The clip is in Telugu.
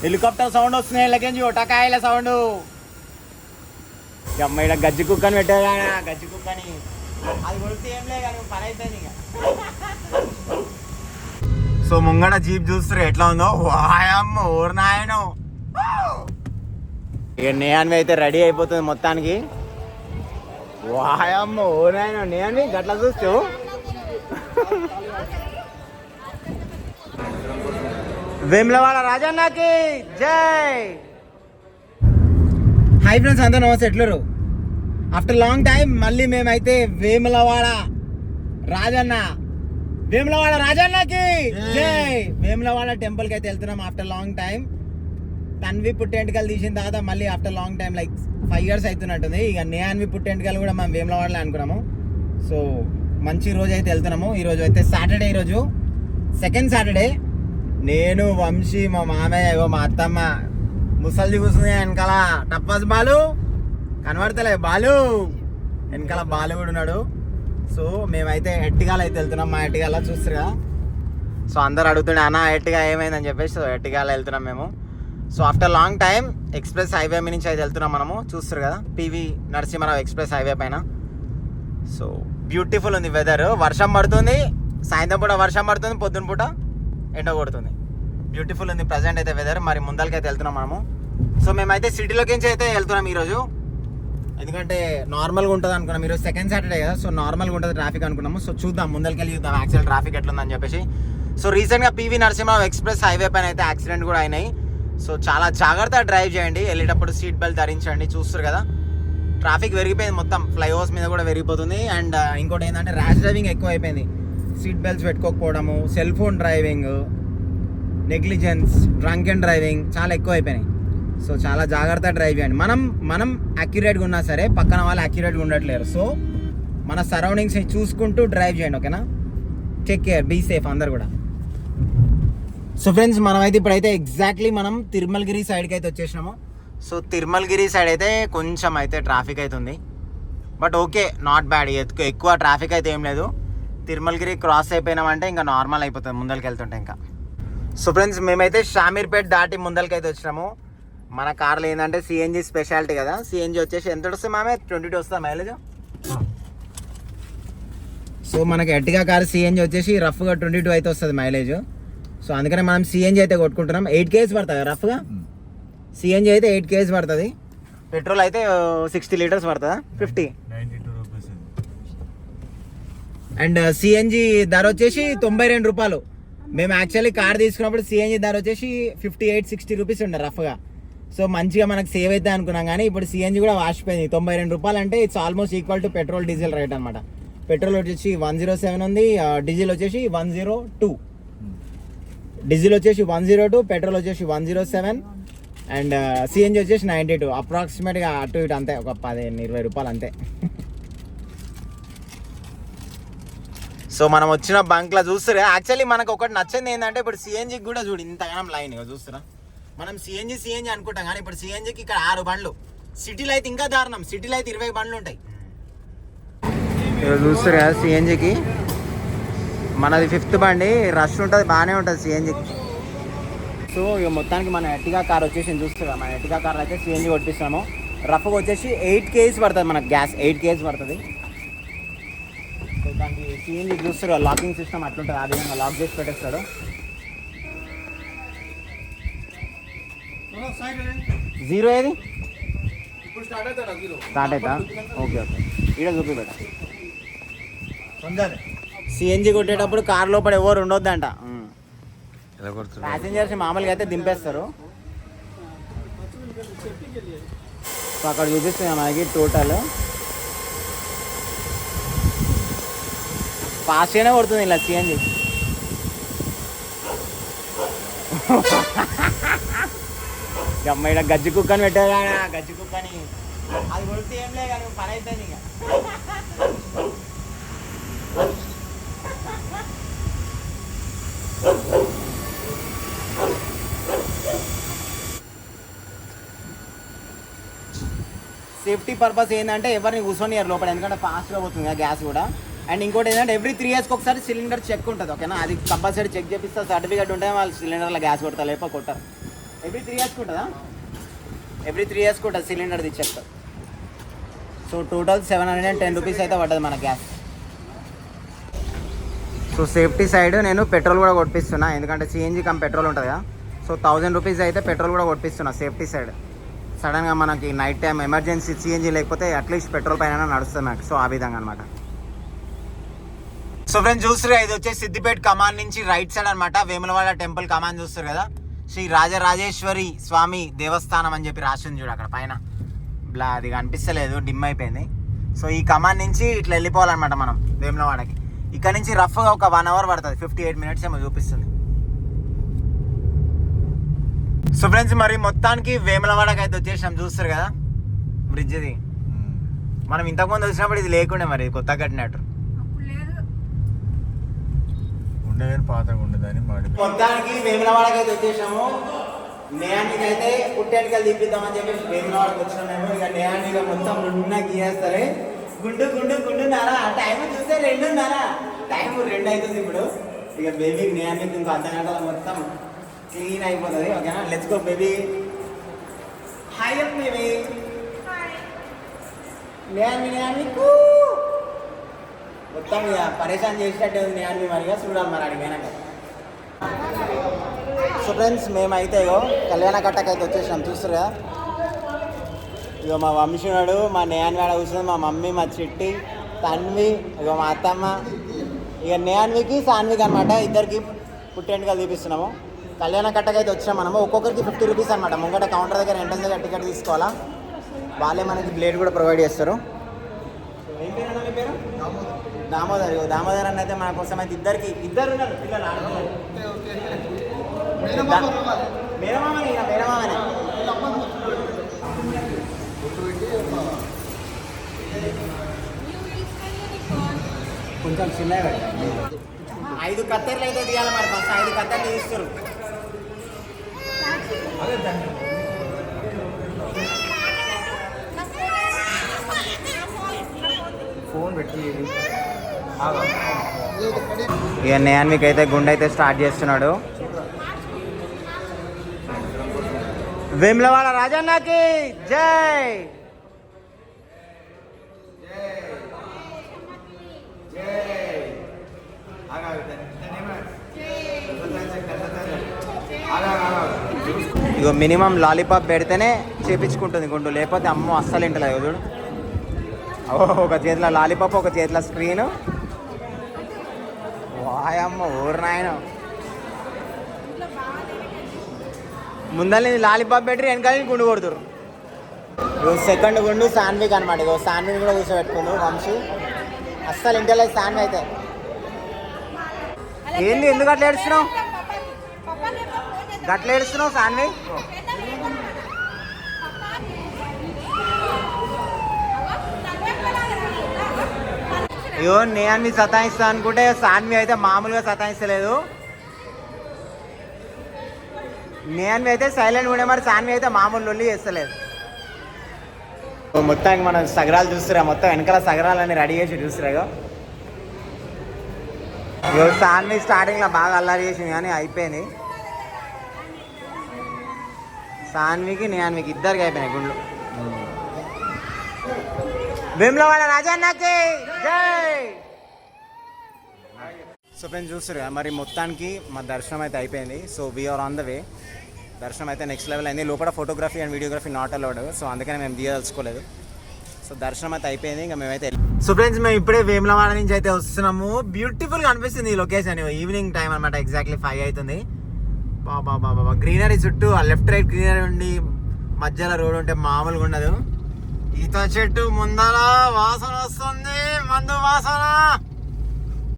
హెలికాప్టర్ సౌండ్ వస్తుంది ఇళ్ళకేంచి ఒటకాయల సౌండ్. అమ్మ ఇక్కడ గజ్జి కుక్కని పెట్టారా, గజ్జి కుక్కని. అది కొడితే ఏం లేదు కానీ పని అవుతుంది ఇక. సో ముంగడ జీప్ చూస్తారు ఎట్లా ఉందో. వాయమ్మ ఊరినాయను. ఇక నేయాన్వి అయితే రెడీ అయిపోతుంది మొత్తానికి. వాయమ్మ ఊరినాయను నేయాన్వి గట్లా చూస్తూ. వేములవాడ రాజన్నకి జై. హాయ్ ఫ్రెండ్స్, అందరూ నమస్తే. ఎట్లరు? ఆఫ్టర్ లాంగ్ టైం మళ్ళీ మేమైతే వేములవాడ రాజన్నకి జై. వేములవాడ టెంపుల్కి అయితే వెళ్తున్నాం ఆఫ్టర్ లాంగ్ టైం. తన్వి పుట్టెంటికలు తీసిన తర్వాత మళ్ళీ after long time like 5 years అవుతున్నట్టుంది. ఇక నేన్వి పుట్టెంటికలు కూడా మనం వేములవాడలో అనుకున్నాము. సో మంచి రోజు అయితే వెళ్తున్నాము. ఈరోజు అయితే సాటర్డే, ఈరోజు సెకండ్ సాటర్డే. నేను, వంశీ, మా మామయ్య, మా అత్తమ్మ, ముసల్ది కూర్చుంది వెనకాల. టప్పస్ బాలు కనబడతలే, బాలు వెనకాల బాలు కూడా ఉన్నాడు. సో మేమైతే ఎట్టిగాలు అయితే వెళ్తున్నాం. మా ఎట్టిగాల చూస్తారు కదా. సో అందరు అడుగుతుండే అన్న ఎట్టిగా ఏమైందని చెప్పేసి. సో ఎట్టిగాల వెళ్తున్నాం మేము. So after long time express highway మీద నుంచి అయితే వెళ్తున్నాం మనము. చూస్తారు కదా పివి నరసింహారావు ఎక్స్ప్రెస్ హైవే పైన. సో బ్యూటిఫుల్ ఉంది వెదర్. వర్షం పడుతుంది, సాయంత్రం పూట వర్షం పడుతుంది, పొద్దున పూట ఎండ కొడుతుంది. బ్యూటిఫుల్ ఉంది ప్రజెంట్ అయితే వెదర్. మరి ముందరికైతే వెళ్తున్నాం మనము. సో మేమైతే సిటీలోకి నుంచి అయితే వెళ్తున్నాం ఈరోజు. ఎందుకంటే నార్మల్గా ఉంటుంది అనుకున్నాం. ఈరోజు సెకండ్ సాటర్డే కదా. సో నార్మల్గా ఉంటుంది ట్రాఫిక్ అనుకున్నాము. సో చూద్దాం, ముందరికి వెళ్ళి చూద్దాం యాక్చువల్ ట్రాఫిక్ ఎట్లుందని చెప్పేసి. సో రీసెంట్గా పివి నరసింహారావు ఎక్స్ప్రెస్ హైవే పైన అయితే యాక్సిడెంట్ కూడా అయినాయి. సో చాలా జాగ్రత్తగా డ్రైవ్ చేయండి. వెళ్ళేటప్పుడు సీట్ బెల్ట్ ధరించండి. చూస్తారు కదా ట్రాఫిక్ పెరిగిపోయింది మొత్తం. ఫ్లైఓవర్స్ మీద కూడా పెరిగిపోతుంది. అండ్ ఇంకోటి ఏంటంటే ర్యాష్ డ్రైవింగ్ ఎక్కువ అయిపోయింది. సీట్ బెల్ట్స్ పెట్టుకోకపోవడము, cell phone driving, negligence, drunk and driving చాలా ఎక్కువ అయిపోయినాయి. సో చాలా జాగ్రత్తగా డ్రైవ్ చేయండి. మనం అక్యురేట్గా ఉన్నా సరే పక్కన వాళ్ళు అక్యురేట్గా ఉండట్లేరు. సో మన సరౌండింగ్స్ని చూసుకుంటూ డ్రైవ్ చేయండి, ఓకేనా? టేక్ కేర్, బీ సేఫ్ అందరు కూడా. సో ఫ్రెండ్స్, మనమైతే ఇప్పుడైతే ఎగ్జాక్ట్లీ మనం తిరుమలగిరి సైడ్కి అయితే వచ్చేసినాము. సో తిరుమలగిరి సైడ్ అయితే కొంచెం అయితే ట్రాఫిక్ అవుతుంది. But okay, not bad. ఎక్కువ ట్రాఫిక్ అయితే ఏం లేదు. తిరుమలగిరి క్రాస్ అయిపోయినామంటే ఇంకా నార్మల్ అయిపోతుంది ముందరికి వెళ్తుంటే ఇంకా. సో ఫ్రెండ్స్, మేమైతే షామీర్పేట్ దాటి ముందరికి వచ్చినాము. మన కార్లో ఏంటంటే సిఎన్జి స్పెషాలిటీ కదా. సిఎన్జి వచ్చేసి ఎంత వస్తుంది మామే? 22 వస్తుంది మైలేజ్. సో మనకి ఎట్టిగా కార్ సిఎన్జి వచ్చేసి రఫ్గా 22 అయితే వస్తుంది మైలేజ్. సో అందుకనే మనం సిఎన్జి అయితే కొట్టుకుంటున్నాం. 8 kgs పడుతుంది రఫ్గా. సిఎన్జి అయితే 8 kgs పడుతుంది. పెట్రోల్ అయితే 60 liters పడుతుందా? 50. అండ్ సిఎన్జి ధర వచ్చేసి 92 రూపాయలు. మేము యాక్చువల్లీ కార్ తీసుకున్నప్పుడు సిఎన్జి ధర వచ్చేసి 58-60 రూపీస్ ఉండే రఫ్గా. సో మంచిగా మనకు సేవ్ అవుతుంది అనుకున్నాం. కానీ ఇప్పుడు సిఎన్జి కూడా వాసిపోయింది. 92 రూపాయలు అంటే it's almost equal to petrol diesel rate అనమాట. పెట్రోల్ వచ్చేసి 107 ఉంది, డీజిల్ వచ్చేసి 102. డీజిల్ వచ్చేసి 102, పెట్రోల్ వచ్చేసి 107 అండ్ సిఎన్జి వచ్చేసి 92. అప్రాక్సిమేట్గా అటు ఇటు అంతే, ఒక 15-20 రూపాయలు అంతే. సో మనం వచ్చిన బంక్లో చూస్తారా, యాక్చువల్లీ మనకు ఒకటి నచ్చింది ఏంటంటే ఇప్పుడు సిఎన్జికి కూడా చూడు ఇంతగానం లైన్ చూస్తారా. మనం సిఎన్జి అనుకుంటాం కానీ ఇప్పుడు సిఎన్జికి ఇక్కడ 6 బండ్లు. సిటీలో అయితే ఇంకా దారుణం, సిటీలో అయితే 20 బండ్లు ఉంటాయి. చూస్తారు కదా సిఎన్జికి. మనది 5th బండి, రష్ ఉంటుంది, బాగానే ఉంటుంది సిఎన్జికి. సో ఇక మొత్తానికి మన ఎట్టిగా కార్ వచ్చేసి చూస్తారు కదా. మన ఎట్టిగా కార్లో అయితే సిఎన్జి కొట్టిస్తాము. రఫ్గా వచ్చేసి 8 kgs పడుతుంది మనకు గ్యాస్. 8 kgs పడుతుంది. సో దానికి సిఎన్జి చూస్తారు లాకింగ్ సిస్టమ్ అట్లుంటుంది. ఆ విధంగా లాక్ చేసి పెట్టేస్తాడు. జీరో ఏది స్టార్ట్ అవుతా? ఓకే ఓకే, ఇక్కడ చూపిబెట్ట. సిఎన్జి కొట్టేటప్పుడు కార్ లోపల ఎవరు ఉండొద్దంట. ప్యాసింజర్స్ మామూలుగా అయితే దింపేస్తారు. సో అక్కడ చూపిస్తున్నాం మనకి టోటల్. ఫాస్ట్గానే కొడుతుంది ఇలా సిఎన్జి. అమ్మ ఇక్కడ గజ్జి కుక్కని పెట్టారా, గజ్జి కుక్కని. అది కొడితే ఏం లేదు కానీ పని అవుతుంది ఇక. సేఫ్టీ పర్పస్ ఏంటంటే ఎవరిని కూర్చొని లోపల, ఎందుకంటే ఫాస్ట్గా పోతుంది గ్యాస్ కూడా. అండ్ ఇంకోటి ఏంటంటే ఎవ్రీ 3 yearsకి ఒకసారి సిలిండర్ చెక్ ఉంటుంది, ఓకేనా? అది కంపల్సరీ చెక్ చేపిస్తే సర్టిఫికేట్ ఉంటే వాళ్ళు సిలిండర్లో గ్యాస్ కొడతారు, లేకపోతే కొట్టారు. ఎవ్రీ 3 years ఉంటుందా? ఎవ్రీ 3 years ఉంటుంది సిలిండర్ తెచ్చేస్తారు. సో టోటల్ 710 రూపీస్ అయితే పడ్డది మన గ్యాస్. సో సేఫ్టీ సైడ్ నేను పెట్రోల్ కూడా కొట్టిస్తున్నా, ఎందుకంటే సిఎన్జీ కమ్ పెట్రోల్ ఉంటుంది కదా. సో 1000 రూపీస్ అయితే పెట్రోల్ కూడా కొట్టిస్తున్నా సేఫ్టీ సైడ్. సడన్గా మనకి నైట్ టైం ఎమర్జెన్సీ సిఎన్జీ లేకపోతే అట్లీస్ట్ పెట్రోల్ పైన నడుస్తుంది మనకి. సో ఆ విధంగా అనమాట. సో ఫ్రెండ్స్ చూస్తారు, ఇది వచ్చేసి సిద్దిపేట కమాన్ నుంచి రైట్ సైడ్ అనమాట. వేములవాడ టెంపుల్ కమాన్ చూస్తారు కదా, శ్రీ రాజరాజేశ్వరి స్వామి దేవస్థానం అని చెప్పి రాసింది చూడు అక్కడ పైన. అది కనిపిస్తలేదు, డిమ్ అయిపోయింది. సో ఈ కమాన్ నుంచి ఇట్లా వెళ్ళిపోవాలన్నమాట మనం వేములవాడకి. ఇక్కడ నుంచి రఫ్గా ఒక 1 hour పడుతుంది, 58 minutes ఏమో చూపిస్తుంది. సో ఫ్రెండ్స్ మరి మొత్తానికి వేములవాడకి అయితే వచ్చేసాం. చూస్తారు కదా బ్రిడ్జ్ ఇది. మనం ఇంతకుముందు వచ్చినప్పుడు ఇది లేకుండే, మరి కొత్త కట్టినట్టు మొత్తానికి వేములవాడకి అయితే వచ్చేసాము. నేయానికి అయితే పుట్టేటికలు తీపిద్దామని చెప్పి వేములవాడకి వచ్చినాం మేము. ఇక నేయాన్ని మొత్తం 2 గీయేస్తారు. గుండు నారా టైం చూస్తే 2:30, టైం 2 అవుతుంది ఇప్పుడు. ఇక బేబీకి నేయానికి ఇంకో అర్ధ గంటల మొత్తం క్లీన్ అయిపోతుంది. ఓకేనా, let's go baby. Hi up baby. నేయాన్ని మొత్తం ఇక పరేషాన్ చేసేటట్టు ఉంది నేయాన్ని. మరిగా చూడాలి మరి అడిగినాక. సో ఫ్రెండ్స్ మేమైతే ఇగో కళ్యాణ కట్టకి అయితే వచ్చేసినాం. చూస్తారు కదా, ఇగో మా వంశీనాడు, మా నేయాన్వి ఆడ కూర్చుంది, మా మమ్మీ, మా చిట్టి, తన్వి, ఇగో మా అత్తమ్మ. ఇక నేయాన్వికి సాన్వికి అనమాట, ఇద్దరికి పుట్టెంటుకలు చూపిస్తున్నాము. కళ్యాణ కట్టకి అయితే వచ్చాము మనము. ఒక్కొక్కరికి 50 రూపీస్ అనమాట. ముంగట కౌంటర్ దగ్గర ఎంట్రన్స్ దగ్గర టికెట్ తీసుకోవాలా, వాళ్ళే మనకి బ్లేడ్ కూడా ప్రొవైడ్ చేస్తారు. ఏం పేరు అన్న మీ పేరు? దామోదర్. దామోదర్ అన్న అయితే మన కోసం అయితే ఇద్దరు ఉన్నారు పిల్లలు, ఆడుతున్నారు. మేనమామనే మేనమామనే. కొంచెం చిన్నగా 5 కత్తెర్లు అయితే తీయాలి మరి. ఫస్ట్ 5 కత్తెర్లు తీస్తారు. ఫోన్ పెట్టి ఇక నేయాన్వికి అయితే గుండె అయితే స్టార్ట్ చేస్తున్నాడు. వేములవాడ రాజన్నకి జై. ఇగో మినిమం లాలీపాప్ పెడితేనే చేపించుకుంటుంది గుండు, లేకపోతే అమ్మో అస్సలు ఇంటలేదు. చూడు, ఒక చేతిలో లాలీపాప్, ఒక చేతిలో స్క్రీను. వాయమ్మ ఊరు నాయన. ముందల్ని లాలీపాప్ పెట్టి వెనకాల గుండు కొడుతురు. సెకండ్ గుండు సాన్విక్ అనమాట. ఇగో సాన్విక్ కూడా కూర్చోబెట్టుకుండు వంశీ. అస్సలు ఇంటలేదు సాన్వి అయితే. ఏంది, ఎందుకు అట్లా ఏడుస్తున్నావు? గట్ల ఏడుస్తున్నావు సాన్వి? అయ్యో నేయాన్ని సతాయిస్తా అనుకుంటే సాన్వి అయితే మామూలుగా సతాయిస్తలేదు. నేయాన్వి అయితే సైలెంట్ ఉండే, మరి సాన్వి అయితే మామూలు లొల్లి చేస్తలేదు. మొత్తానికి మనం సగరాలు చూస్తురా, మొత్తం వెనకాల సగరాలన్నీ రెడీ చేసి చూస్తురా. సాన్వి స్టార్టింగ్లో బాగా అల్లరి చేసింది కానీ అయిపోయింది. సాన్వికి నేయాన్వికి ఇద్దరికి అయిపోయినాయి గుండ్లు. వేములవాడ రాజన్నకి జై. సో ఫ్రెండ్స్ చూస్తారు కదా, మరి మొత్తానికి మా దర్శనం అయితే అయిపోయింది. So we are on the way. దర్శనం అయితే నెక్స్ట్ లెవెల్ అయింది. లోపల photography and videography not allowed, so అందుకని మేము తీయదలుచుకోలేదు. సో దర్శనం అయితే అయిపోయింది, ఇంకా మేమైతే. సో ఫ్రెండ్స్ మేము ఇప్పుడే వేములవాడ నుంచి అయితే వస్తున్నాము. బ్యూటిఫుల్గా అనిపిస్తుంది ఈ లొకేషన్. ఈవినింగ్ టైం అనమాట, ఎగ్జాక్ట్లీ 5 అవుతుంది. బాబా గ్రీనరీ చుట్టూ, ఆ లెఫ్ట్ రైట్ గ్రీనరీ ఉండి మధ్యలో రోడ్ ఉంటే మామూలుగా ఉండదు. ఈత చెట్టు ముందర వాసన వస్తుంది, మందు వాసన.